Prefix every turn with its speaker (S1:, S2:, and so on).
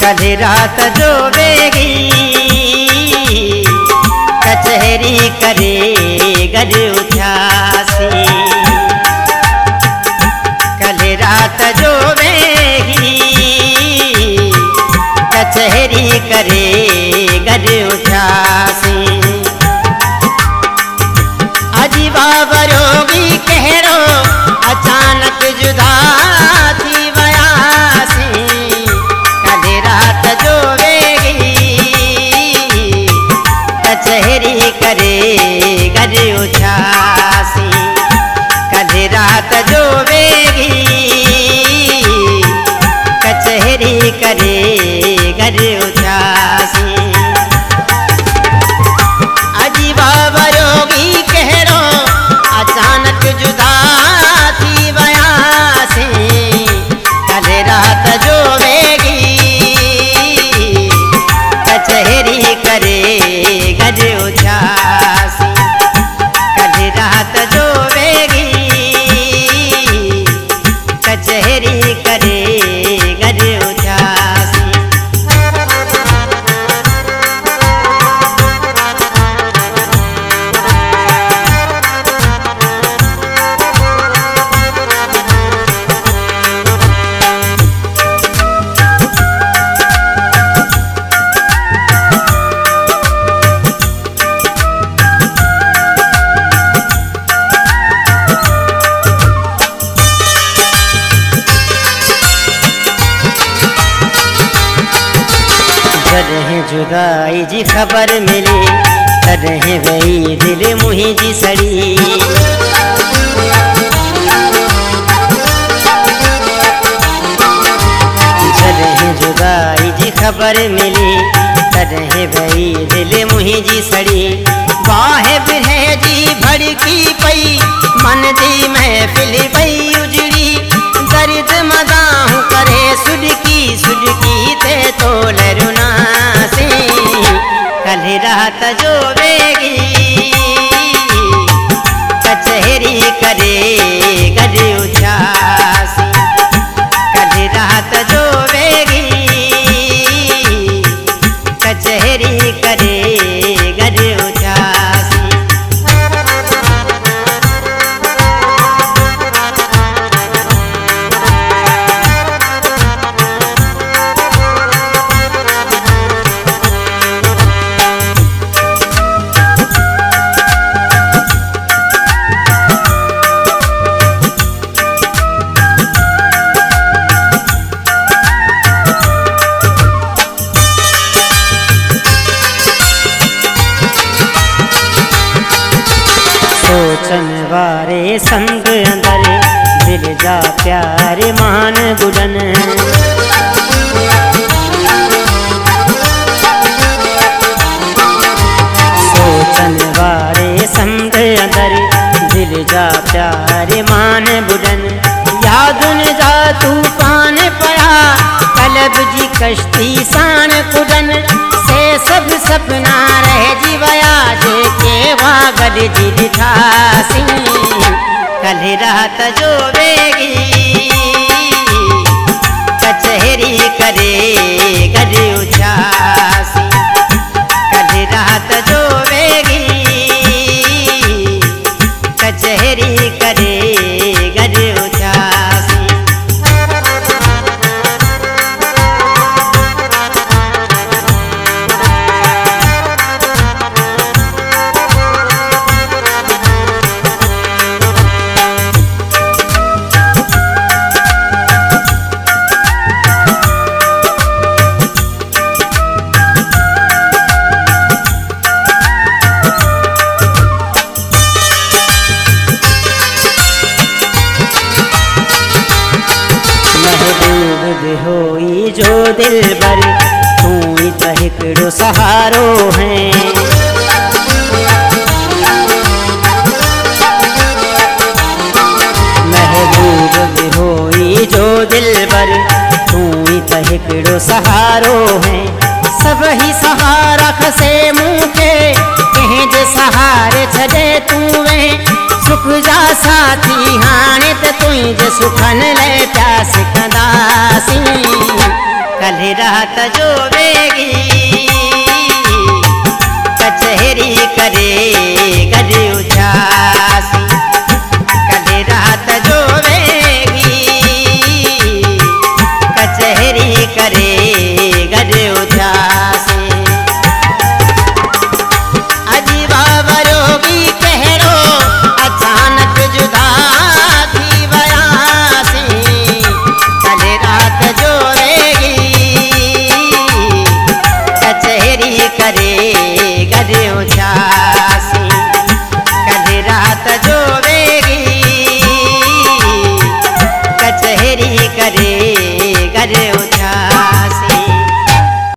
S1: कल रात जो बेगी कचहरी करे गर उठासी। कल रात जो बेगी कचहरी करे गर उठासी। अजीबा बरोगी कहरो अचानक जुदा थी वयासी। कल रात जो बेगी कचहरी करे गर उठासी। कल रात जो बेगी कचहरी करे गर उठासी। अजीबा बरोगी कहरो अचानक जुदा थी वयासी। कल रात जो बेगी कचहरी करे गर उठासी। कल रात जो बेगी कचहरी करे गर उठासी। जॾहिं जुदाई जी ख़बर मिली तॾहिं वही दिल मुंहिंजी सड़ी। जॾहिं जुदाई जी ख़बर मिली तॾहिं वही दिल मुंहिंजी सड़ी। बाहि बिरह जी भड़की पई मन जी महफ़िल पई उजड़ी। दर्द मदाहूं करे सुडकी सुडकी ते तोल रुनासी। कल रात जो बेगी कचहरी करे गर उठासी। कल रात जो बेगी कचहरी करे गर उठासी। सोचन वारे संग अंदर दिल जा प्यार मान गुडन। सोचन वारे संग अंदर दिल जा प्यार मान बुडन। यादुन जा तूफान पड़ा कलब जी कश्ती सान कुडन। से सब सपना रह जी वया जेके वागल जी दिठासी। कल रात जो बेगी कचहरी करे गर उठासी। कल रात जो बेगी कचहरी करे गर उठासी। होई जो दिल बर तू ही त हिकड़ो सहारो है। महबूब होई जो दिल बर तू ही त हिकड़ो सहारो है। सब ही सहारा खसे मुँह के कहीं जे सहारे छॾे तू वे। सुख जा साथी हाणे त तुंहिंजे सुखन ले प्यास कंदासी। कल रात जोवेगी कचहरी करे घर उजासी। कल रात जोवेगी कचहरी करे घर उजासी। अजीबा बरोगी कहरो अचानक जुदा थी बयासी। कल रात जोवेगी कचहरी करे घर उजासी। कल रात जोवेगी कचहरी करे घर